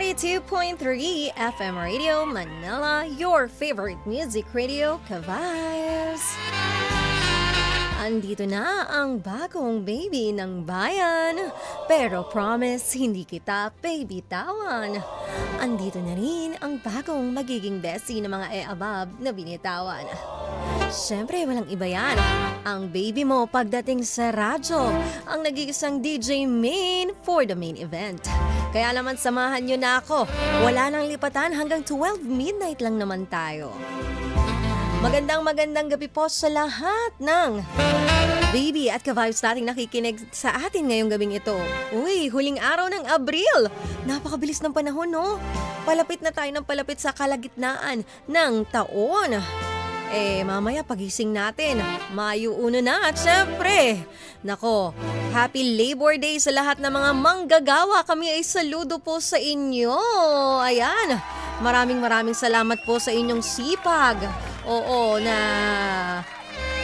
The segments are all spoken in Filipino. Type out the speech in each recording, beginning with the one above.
92.3 FM Radio Manila, your favorite music radio, Ka-Vibes. Andito na ang bagong baby ng bayan. Pero promise, hindi kita babytawan. Andito na rin ang bagong magiging bestie ng mga e-abab na binitawan. Siyempre, walang iba yan. Ang baby mo pagdating sa radyo, ang nag-iisang DJ main for the main event. Kaya naman samahan nyo na ako. Wala nang lipatan, hanggang 12 midnight lang naman tayo. Magandang gabi po sa lahat ng baby at ka-vibes nating nakikinig sa atin ngayong gabing ito. Uy, huling araw ng Abril. Napakabilis ng panahon, no? Palapit na tayo ng palapit sa kalagitnaan ng taon. Mamaya pagising natin, Mayo 1 na at syempre, nako, Happy Labor Day sa lahat ng mga manggagawa. Kami ay saludo po sa inyo. Ayan, maraming salamat po sa inyong sipag. Oo, na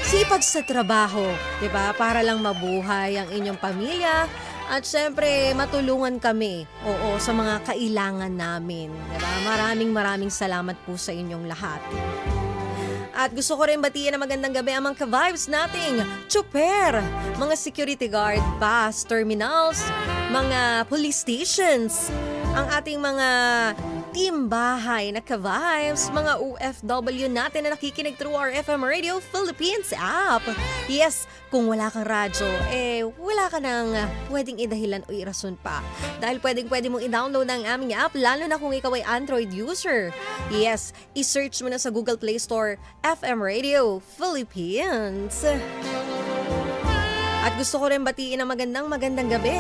sipag sa trabaho, 'di ba? Para lang mabuhay ang inyong pamilya at syempre matulungan kami. Oo, sa mga kailangan namin, 'di ba? Maraming salamat po sa inyong lahat. At gusto ko rin batiin na magandang gabi ang mga ka-vibes nating tsuper, mga security guard, bus terminals, mga police stations, ang ating mga team bahay na ka-vibes, mga OFW natin na nakikinig through our FM Radio Philippines app. Yes, kung wala kang radyo, wala ka nang pwedeng idahilan o irason pa. Dahil pwede mong i-download ang aming app, lalo na kung ikaw ay Android user. Yes, i-search mo na sa Google Play Store, FM Radio Philippines. At gusto ko rin batiin ang magandang gabi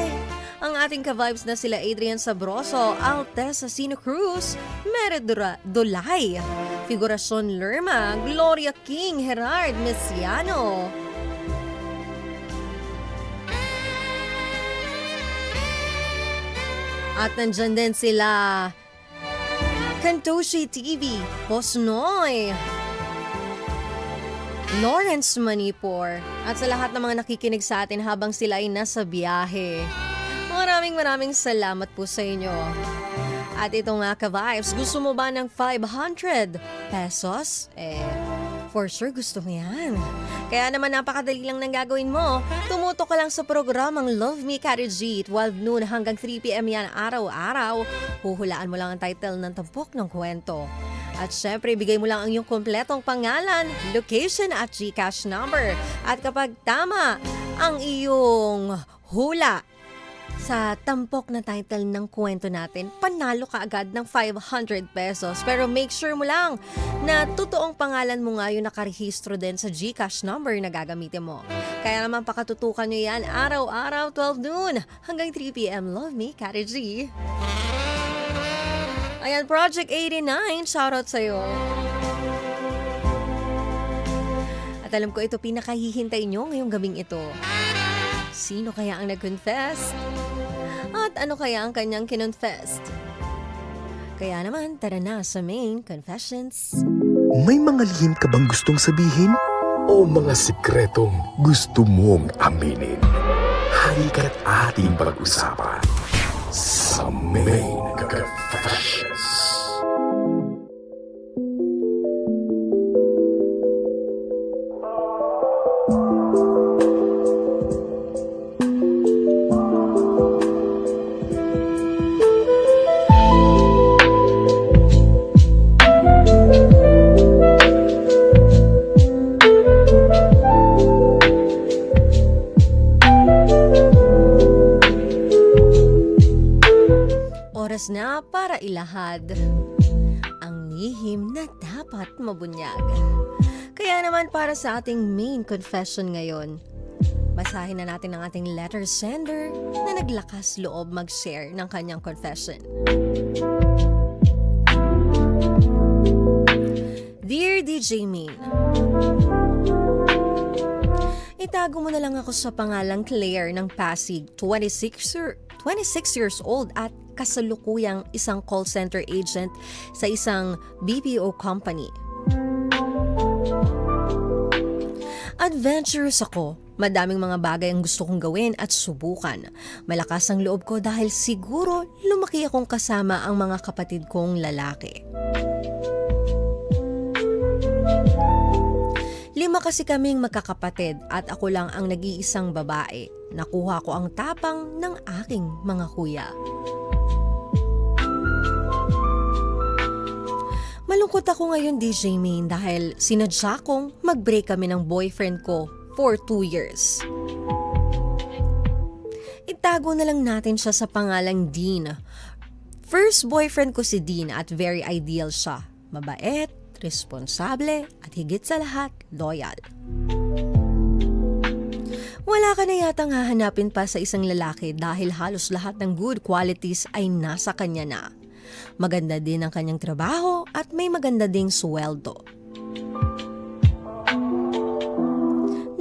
ang ating ka-vibes na sila Adrian Sabroso, Altesa Sino Cruz, Meredora Dolay, Figuracion Lerma, Gloria King, Gerard Mesiano. At nandyan din sila Kantoshi TV, Boss Noy, Lawrence Manipur, at sa lahat ng mga nakikinig sa atin habang sila ay nasa biyahe. Maraming salamat po sa inyo. At ito nga ka-vibes, gusto mo ba ng 500 pesos? For sure gusto mo yan. Kaya naman napakadali lang ng gagawin mo. Tumutok ka lang sa programang Love Me Karigi, 12 noon hanggang 3 p.m. yan araw-araw. Huhulaan mo lang ang title ng tampok ng kwento. At syempre, bigay mo lang ang iyong kompletong pangalan, location at GCash number. At kapag tama ang iyong hula sa tampok na title ng kwento natin, panalo ka agad ng 500 pesos. Pero make sure mo lang na totoong pangalan mo nga yung nakarehistro din sa GCash number na gagamitin mo. Kaya naman pakatutukan nyo yan araw-araw 12 noon hanggang 3 p.m. Love Me, Kari G. Ayan, Project 89, shoutout sa'yo. At alam ko ito pinakahihintay nyo ngayong gabing ito. Sino kaya ang nag-confess? At ano kaya ang kanyang kinonfessed? Kaya naman, tara na sa main confessions. May mga lihim ka bang gustong sabihin? O mga sikretong gusto mong aminin? Halika't ating pag-usapan sa main confessions. Oras na para ilahad ang lihim na dapat mabunyag. Kaya naman para sa ating main confession ngayon, basahin na natin ang ating letter sender na naglakas loob mag-share ng kanyang confession. Dear DJ Main, itago mo na lang ako sa pangalang Claire ng Pasig, 26 years old at kasalukuyang isang call center agent sa isang BPO company. Adventurous ako Madaming mga bagay ang gusto kong gawin at subukan. Malakas ang loob ko dahil siguro lumaki akong kasama ang mga kapatid kong lalaki. 5 kasi kaming magkakapatid at ako lang ang nag-iisang babae. Nakuha ko ang tapang ng aking mga kuya. Malungkot ako ngayon, DJ Main, dahil sinadya kong mag-break kami ng boyfriend ko for 2 years. Itago na lang natin siya sa pangalang Dean. First boyfriend ko si Dean at very ideal siya. Mabait, responsable at higit sa lahat, loyal. Wala ka na yatang hahanapin pa sa isang lalaki dahil halos lahat ng good qualities ay nasa kanya na. Maganda din ang kanyang trabaho at may maganda ding sweldo.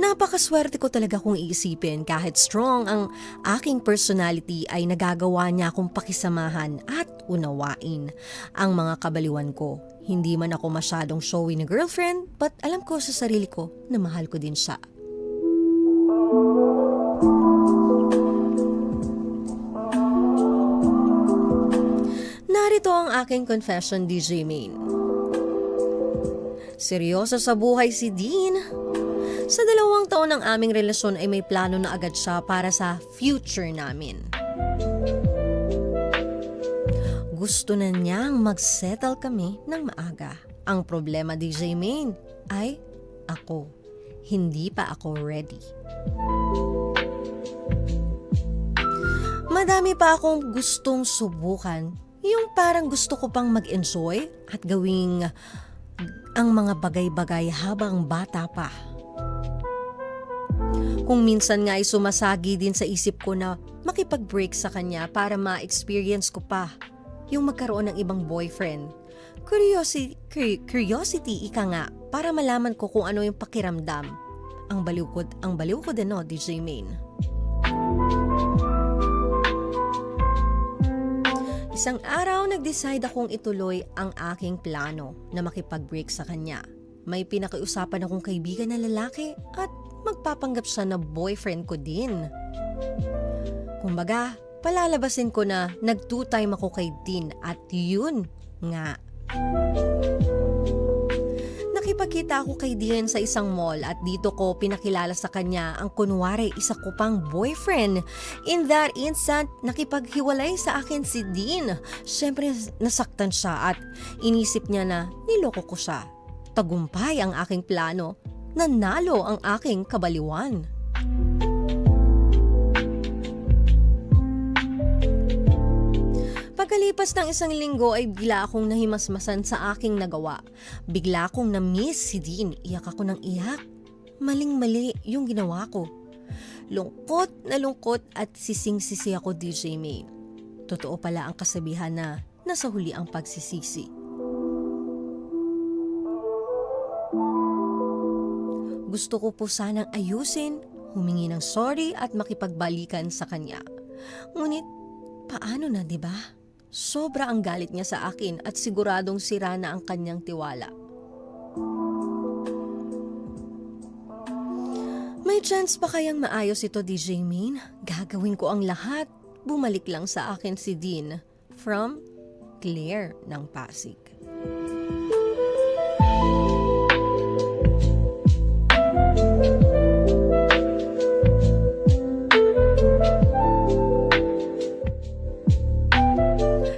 Napakaswerte ko talaga kung iisipin, kahit strong ang aking personality ay nagagawa niya akong pakisamahan at unawain ang mga kabaliwan ko. Hindi man ako masyadong showy na girlfriend, but alam ko sa sarili ko na mahal ko din siya. Narito ang aking confession, DJ Main. Seryoso sa buhay si Dean. Sa 2 taon ng aming relasyon ay may plano na agad siya para sa future namin. Gusto na niyang mag-settle kami ng maaga. Ang problema, DJ Main, ay ako. Hindi pa ako ready. Madami pa akong gustong subukan. Yung parang gusto ko pang mag-enjoy at gawing ang mga bagay-bagay habang bata pa. Kung minsan nga ay sumasagi din sa isip ko na makipag-break sa kanya para ma-experience ko pa yung magkaroon ng ibang boyfriend. Curiosity ika nga, para malaman ko kung ano yung pakiramdam. Ang baliw ko din, no, DJ Main. Isang araw, nag-decide akong ituloy ang aking plano na makipag-break sa kanya. May pinakiusapan akong kaibigan na lalaki at magpapanggap siya na boyfriend ko din. Kumbaga, palalabasin ko na nag-2-time ako kay Dean at yun nga. Nakipagkita ako kay Dean sa isang mall at dito ko pinakilala sa kanya ang kunwari isa ko pang boyfriend. In that instant, nakipaghiwalay sa akin si Dean. Siyempre nasaktan siya at inisip niya na niloko ko siya. Tagumpay ang aking plano. Nanalo ang aking kabaliwan. Pagkalipas ng 1 linggo ay bigla akong nahimasmasan sa aking nagawa. Bigla akong na-miss si Dean. Iyak ako ng iyak. Maling-mali yung ginawa ko. Lungkot na lungkot at sising-sisi ako, DJ May. Totoo pala ang kasabihan na nasa huli ang pagsisisi. Gusto ko po sanang ayusin, humingi ng sorry at makipagbalikan sa kanya. Ngunit, paano na, di ba? Sobra ang galit niya sa akin at siguradong sira na ang kanyang tiwala. May chance pa kayang maayos ito, DJ Main? Gagawin ko ang lahat. Bumalik lang sa akin si Dean. From Claire ng Pasig.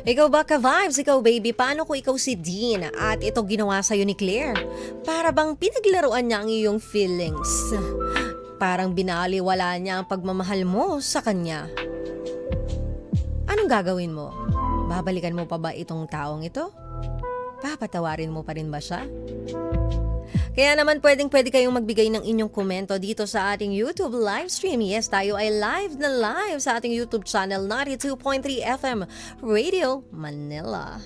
Ikaw ba ka-vibes? Ikaw baby, paano kung ikaw si Dean at ito ginawa sa'yo ni Claire? Para bang pinaglaruan niya ang iyong feelings? Parang binaliwala niya ang pagmamahal mo sa kanya. Anong gagawin mo? Babalikan mo pa ba itong taong ito? Papatawarin mo pa rin ba siya? Kaya naman pwede kayong magbigay ng inyong komento dito sa ating YouTube live stream. Yes, tayo ay live na live sa ating YouTube channel 92.3 FM Radio Manila.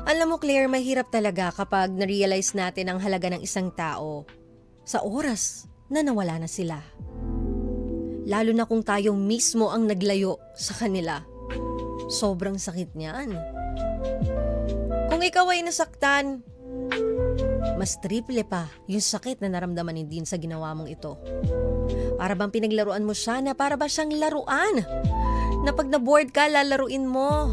Alam mo Claire, mahirap talaga kapag na-realize natin ang halaga ng isang tao sa oras na nawala na sila. Lalo na kung tayo mismo ang naglayo sa kanila. Sobrang sakit niyan. Kung ikaw ay nasaktan, Mas triple pa yung sakit na naramdaman ni Dean sa ginawa mong ito. Para bang pinaglaruan mo siya na para ba siyang laruan? Na pag na-bored ka, lalaruin mo.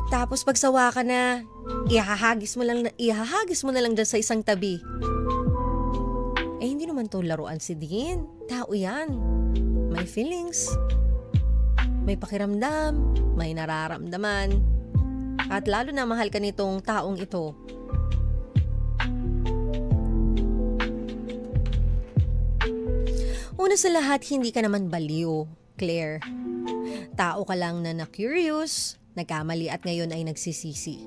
Tapos pag sawa ka na, ihahagis mo na lang dyan sa isang tabi. Eh hindi naman to laruan si Dean. Tao yan. May feelings. May pakiramdam. May nararamdaman. At lalo na mahal ka nitong taong ito. Una sa lahat, hindi ka naman baliw, Claire. Tao ka lang na na-curious, nagkamali at ngayon ay nagsisisi.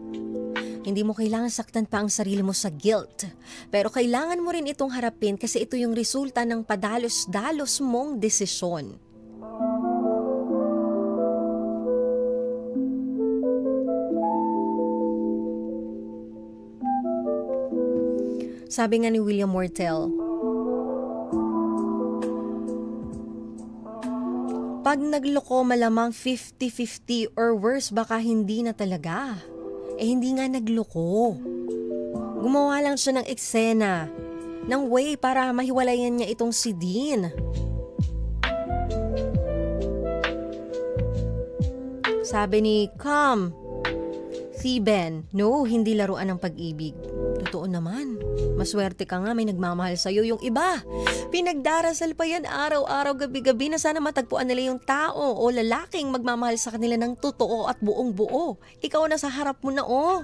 Hindi mo kailangan saktan pa ang sarili mo sa guilt. Pero kailangan mo rin itong harapin kasi ito yung resulta ng padalos-dalos mong desisyon. Sabi nga ni William Mortel, pag nagloko malamang 50-50 or worse baka hindi na talaga. Eh hindi nga nagloko. Gumawa lang siya ng eksena, ng way para mahiwalayan niya itong si Dean. Sabi ni si Ben, no, hindi laruan ng pag-ibig. Totoo naman. Maswerte ka nga may nagmamahal sa'yo. Yung iba, pinagdarasal pa yan araw-araw, gabi-gabi na sana matagpuan nila yung tao o lalaking magmamahal sa kanila ng totoo at buong-buo. Ikaw na sa harap mo na, oh.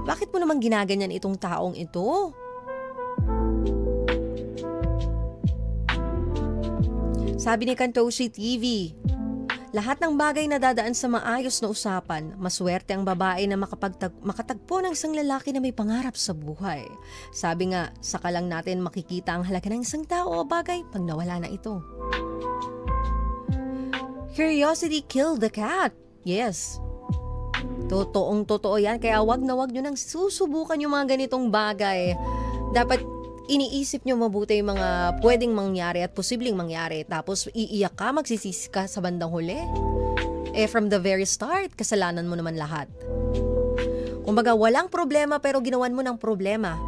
Bakit mo naman ginaganyan itong taong ito? Sabi ni Kantoshi TV, lahat ng bagay na dadaan sa maayos na usapan, maswerte ang babae na makatagpo ng isang lalaki na may pangarap sa buhay. Sabi nga, saka lang natin makikita ang halaga ng isang tao o bagay pag nawala na ito. Curiosity killed the cat. Yes. Totoong totoo yan, kaya wag na wag nyo nang susubukan yung mga ganitong bagay. Dapat iniisip nyo mabuti yung mga pwedeng mangyari at posibleng mangyari. Tapos iiyak ka, magsisisi ka sa bandang huli. Eh from the very start, kasalanan mo naman lahat. Kumbaga walang problema pero ginawan mo ng problema.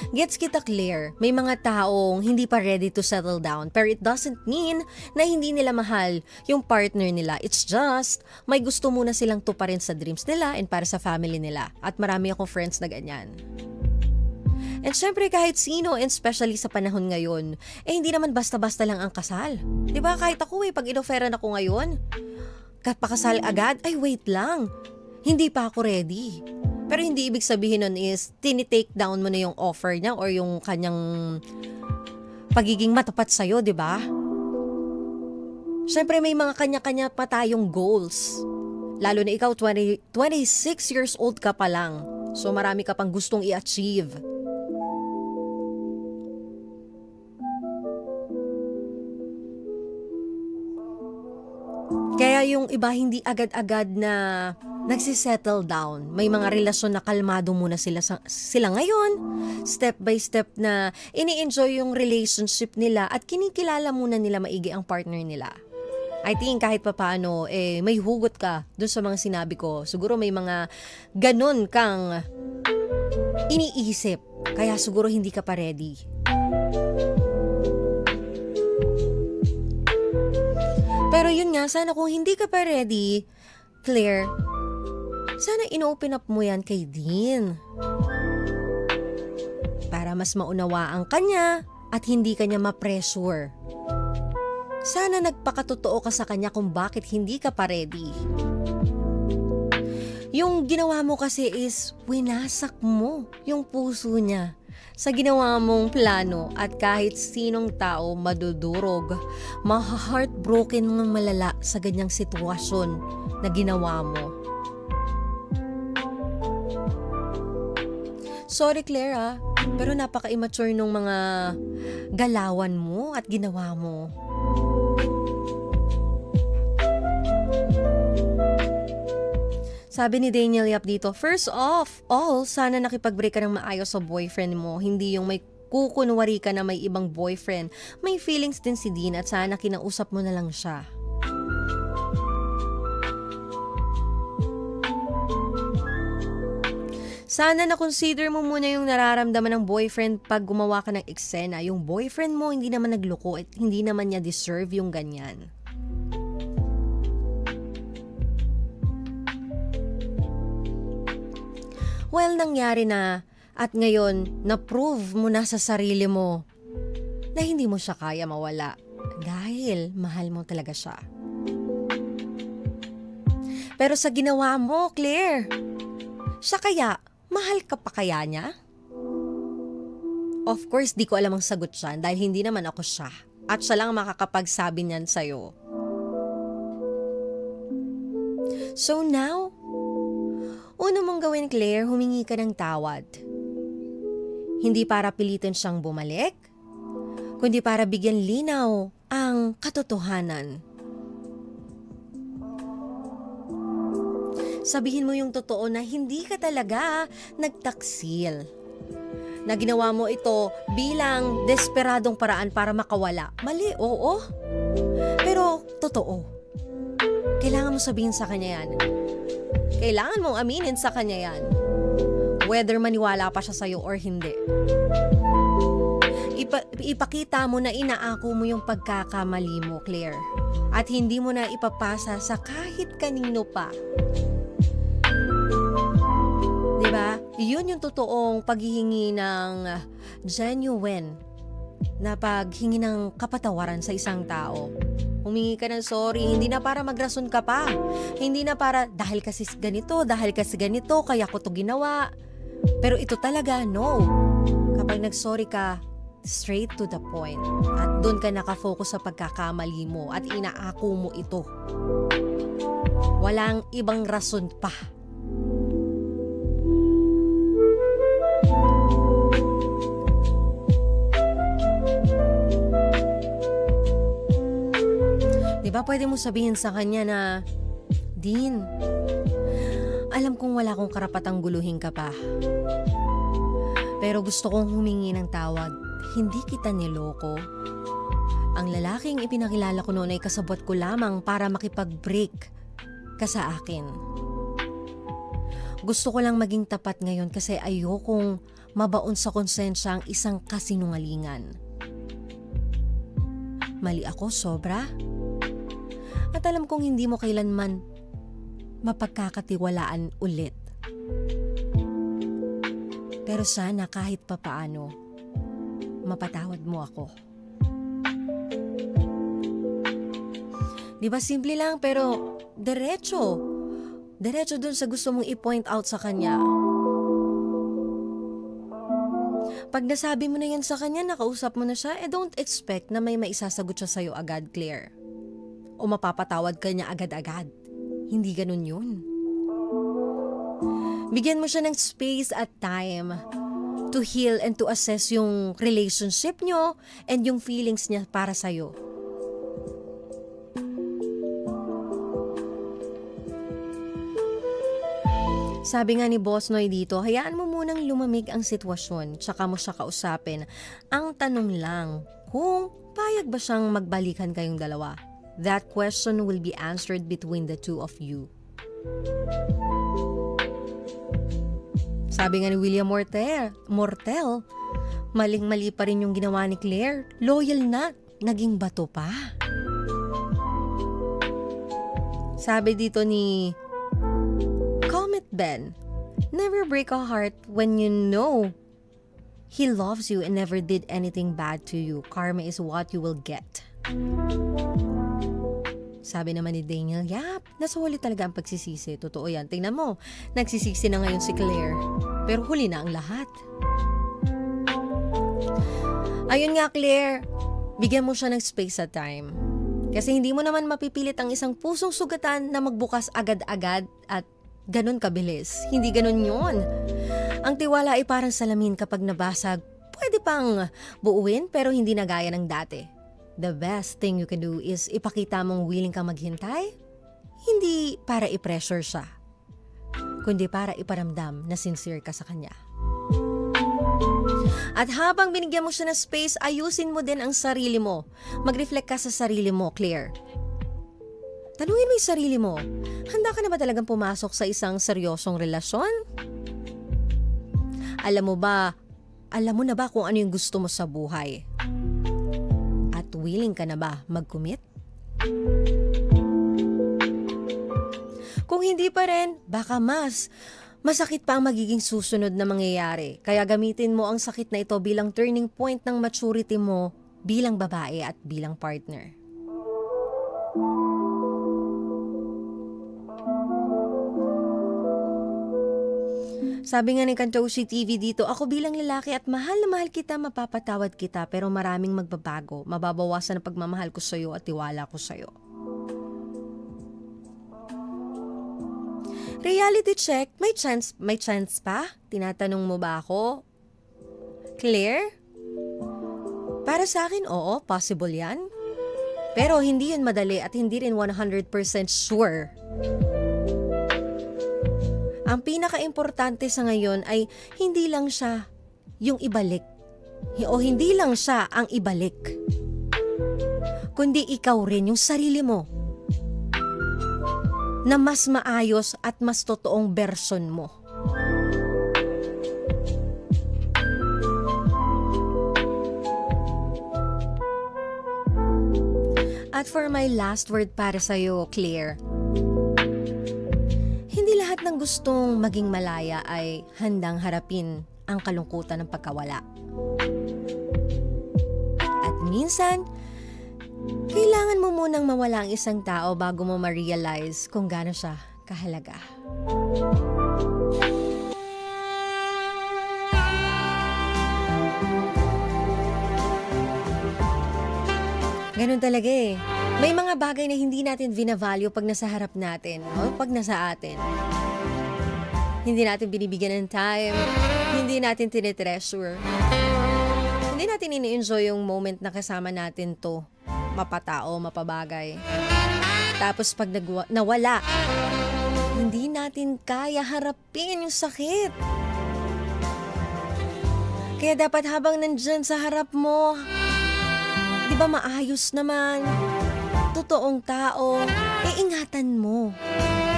Gets kita, Claire. May mga taong hindi pa ready to settle down pero it doesn't mean na hindi nila mahal yung partner nila. It's just may gusto muna silang tuparin sa dreams nila and para sa family nila. At marami akong friends na ganyan. And syempre kahit sino and especially sa panahon ngayon, eh hindi naman basta-basta lang ang kasal. Diba kahit ako pag inoferan ako ngayon, pakasal agad, ay wait lang, hindi pa ako ready. Pero hindi ibig sabihin nun is tinitake down mo na yung offer niya or yung kanyang pagiging matapat sa'yo, di ba? Siyempre may mga kanya-kanya pa tayong goals. Lalo na ikaw, 26 years old ka pa lang. So marami ka pang gustong i-achieve. Kaya yung iba hindi agad-agad na nagsisettle down. May mga relasyon na kalmado muna sila ngayon. Step by step na ini-enjoy yung relationship nila at kinikilala muna nila maigi ang partner nila. I think kahit papaano, may hugot ka dun sa mga sinabi ko. Siguro may mga ganun kang iniisip. Kaya siguro hindi ka pa ready. Pero yun nga, sana kung hindi ka pa ready, Claire, sana ino-open up mo yan kay Dean. Para mas maunawaan ka niya at hindi ka niya ma-pressure. Sana nagpakatotoo ka sa kanya kung bakit hindi ka pa ready. Yung ginawa mo kasi is winasak mo yung puso niya sa ginawa mong plano at kahit sinong tao madudurog, maha-heartbroken ng malala sa ganyang sitwasyon na ginawa mo. Sorry Claire pero napaka-immature nung mga galawan mo at ginawa mo. Sabi ni Daniel Yap dito, first off, sana nakipag-break ka ng maayos sa boyfriend mo. Hindi yung may kukunwari ka na may ibang boyfriend. May feelings din si Dean at sana kinausap mo na lang siya. Sana na-consider mo muna yung nararamdaman ng boyfriend pag gumawa ka ng eksena. Yung boyfriend mo hindi naman nagloko at hindi naman niya deserve yung ganyan. Well, nangyari na at ngayon na-prove mo na sa sarili mo na hindi mo siya kaya mawala dahil mahal mo talaga siya. Pero sa ginawa mo, Claire, siya kaya, mahal ka pa kaya niya? Of course, di ko alam ang sagot siya dahil hindi naman ako siya. At siya lang makakapagsabi niyan sa'yo. So now, una mong gawin, Claire, humingi ka ng tawad. Hindi para pilitin siyang bumalik, kundi para bigyan linaw ang katotohanan. Sabihin mo yung totoo na hindi ka talaga nagtaksil. Na ginawa mo ito bilang desperadong paraan para makawala. Mali, oo. Pero totoo. Kailangan mo sabihin sa kanya yan. Kailangan mong aminin sa kanya yan. Whether maniwala pa siya sa'yo or hindi. Ipakita mo na inaako mo yung pagkakamali mo, Claire. At hindi mo na ipapasa sa kahit kanino pa. Diba? Yun yung totoong paghihingi ng genuine na paghingi ng kapatawaran sa isang tao. Humingi ka ng sorry, hindi na para magrason ka pa. Hindi na para dahil kasi ganito, kaya ko to ginawa. Pero ito talaga, no. Kapag nag-sorry ka, straight to the point. At doon ka nakafocus sa pagkakamali mo at inaako mo ito. Walang ibang rason pa. Diba pwede mo sabihin sa kanya na, Dean, alam kong wala akong karapatang guluhin ka pa. Pero gusto kong humingi ng tawad. Hindi kita niloko. Ang lalaking ipinakilala ko noon ay kasabot ko lamang para makipag-break ka sa akin. Gusto ko lang maging tapat ngayon kasi ayokong mabaon sa konsensya ang isang kasinungalingan. Mali ako, sobra. At alam kong hindi mo kailanman mapagkakatiwalaan ulit. Pero sana kahit papaano, mapatawad mo ako. Di ba simple lang pero diretso. Diretso dun sa gusto mong i-point out sa kanya. Pag nasabi mo na yan sa kanya, nakausap mo na siya, don't expect na may maisasagot siya sa'yo agad, Claire. O mapapatawad ka niya agad-agad. Hindi ganun yun. Bigyan mo siya ng space at time to heal and to assess yung relationship nyo and yung feelings niya para sa'yo. Sabi nga ni Boss Noy dito, hayaan mo munang lumamig ang sitwasyon tsaka mo siya kausapin. Ang tanong lang, kung payag ba siyang magbalikan kayong dalawa? That question will be answered between the two of you. Sabi nga ni William Mortel, maling-mali pa rin yung ginawa ni Claire. Loyal na, naging bato pa. Sabi dito ni Comet Ben, never break a heart when you know he loves you and never did anything bad to you. Karma is what you will get. Sabi naman ni Daniel, yap, nasa huli talaga ang pagsisisi. Totoo yan. Tingnan mo, nagsisisi na ngayon si Claire. Pero huli na ang lahat. Ayun nga, Claire, bigyan mo siya ng space at time. Kasi hindi mo naman mapipilit ang isang pusong sugatan na magbukas agad-agad at ganun kabilis. Hindi ganun yun. Ang tiwala ay parang salamin kapag nabasag. Pwede pang buuin pero hindi na gaya ng dati. The best thing you can do is ipakita mong willing kang maghintay. Hindi para i-pressure siya, kundi para iparamdam na sincere ka sa kanya. At habang binigyan mo siya ng space, ayusin mo din ang sarili mo. Mag-reflect ka sa sarili mo, Claire. Tanungin mo yung sarili mo, handa ka na ba talagang pumasok sa isang seryosong relasyon? Alam mo na ba kung ano yung gusto mo sa buhay? At willing ka na ba mag-commit? Kung hindi pa rin, baka masakit pa ang magiging susunod na mangyayari. Kaya gamitin mo ang sakit na ito bilang turning point ng maturity mo bilang babae at bilang partner. Sabi nga ni Kantoshi TV dito, ako bilang lalaki at mahal na mahal kita, mapapatawad kita, pero maraming magbabago. Mababawasan ang pagmamahal ko sa'yo at tiwala ko sa'yo. Reality check, may chance pa? Tinatanong mo ba ako? Claire? Para sa akin, oo, possible yan. Pero hindi yun madali at hindi rin 100% sure. Ang pinaka-importante sa ngayon ay hindi lang siya yung ibalik. O hindi lang siya ang ibalik. Kundi ikaw rin yung sarili mo. Na mas maayos at mas totoong version mo. At for my last word para sa'yo, Claire, hindi lahat ng gustong maging malaya ay handang harapin ang kalungkutan ng pagkawala. At minsan, kailangan mo munang mawala ang isang tao bago mo ma-realize kung gaano siya kahalaga. Ganun talaga eh. May mga bagay na hindi natin vina-value pag nasa harap natin o pag nasa atin. Hindi natin binibigyan ng time, hindi natin tinitreasure. Hindi natin ini-enjoy yung moment na kasama natin to, mapatao, mapabagay. Tapos pag nawala, hindi natin kaya harapin yung sakit. Kaya dapat habang nandyan sa harap mo, di ba maayos naman, totoong tao, ingatan mo.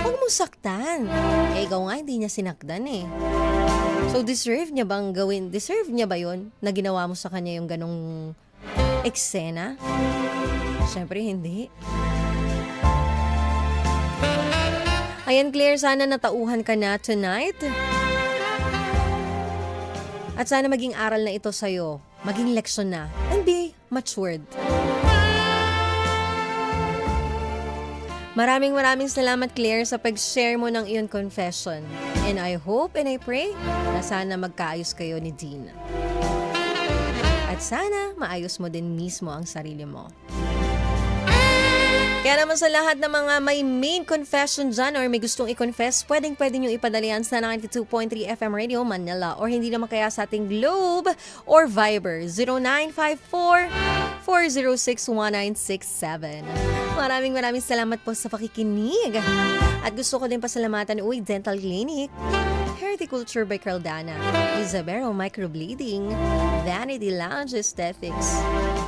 Huwag mo saktan. Ikaw nga hindi niya sinaktan eh. So deserve niya bang gawin? Deserve niya ba yun na ginawa mo sa kanya yung ganong eksena? Siyempre hindi. Ayan Claire, sana natauhan ka na tonight. At sana maging aral na ito sa'yo. Maging leksyon na. And be matured. Maraming salamat Claire sa pag-share mo ng iyong confession. And I hope and I pray na sana magkaayos kayo ni Dean. At sana maayos mo din mismo ang sarili mo. Kaya naman sa lahat ng mga may main confession dyan or may gustong i-confess, pwede nyo ipadalian sa 92.3 FM Radio Manila or hindi naman kaya sa ating Globe or Viber 0954-406-1967. Maraming salamat po sa pakikinig. At gusto ko din pasalamatan Uy Dental Clinic, Horticulture by Caldana, Isabero Microbleeding, Vanity Lounge Aesthetics,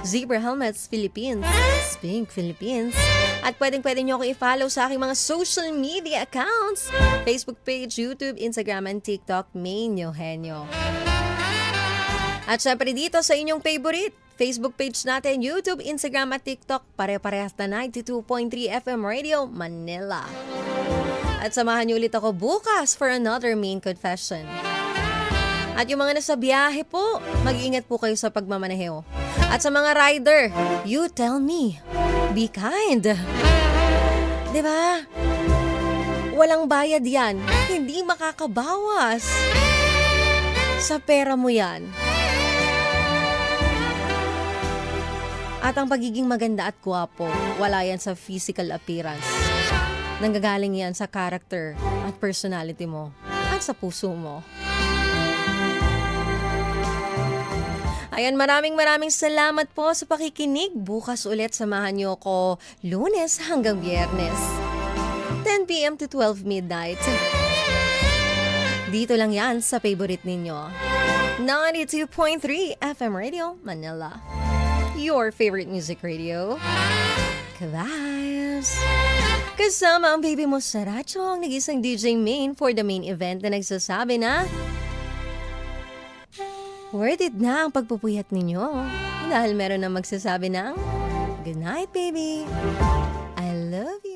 Zebra Helmets Philippines, Spink Philippines, at pwede nyo ako i-follow sa aking mga social media accounts, Facebook page, YouTube, Instagram, and TikTok, Main Eugenio. At syempre dito sa inyong favorite, Facebook page natin, YouTube, Instagram, at TikTok, pare-parehas na 92.3 FM Radio Manila. At samahan niyo ulit ako bukas for another main confession. At yung mga nasa biyahe po, mag-iingat po kayo sa pagmamaneho. At sa mga rider, you tell me, be kind. Diba? Walang bayad yan. Hindi makakabawas. Sa pera mo yan. At ang pagiging maganda at gwapo, wala yan sa physical appearance. Nanggagaling yan sa character at personality mo at sa puso mo. Ayan, maraming salamat po sa pakikinig. Bukas ulit samahan niyo ko Lunes hanggang Biyernes, 10 p.m. to 12 midnight. Dito lang yan sa favorite ninyo, 92.3 FM Radio Manila. Your favorite music radio. Ka-vibes! Kasama ang baby mo sa radyo, ang nag-isang DJ Main for the main event na nagsasabi na Worth it na ang pagpupuyat ninyo. Dahil meron na magsasabi ng, "Good night, baby. I love you."